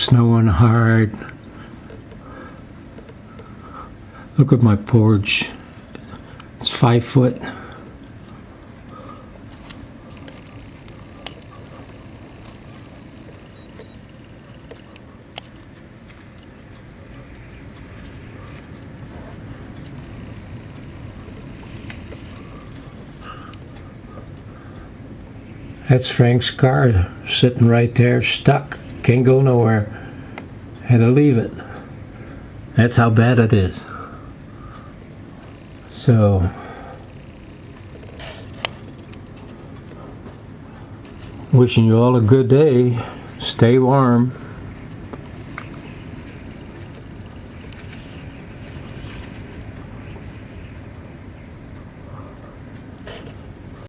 snowing hard. Look at my porch. It's 5 foot. That's Frank's car sitting right there, stuck. Can't go nowhere. Had to leave it. That's how bad it is. So, wishing you all a good day. Stay warm.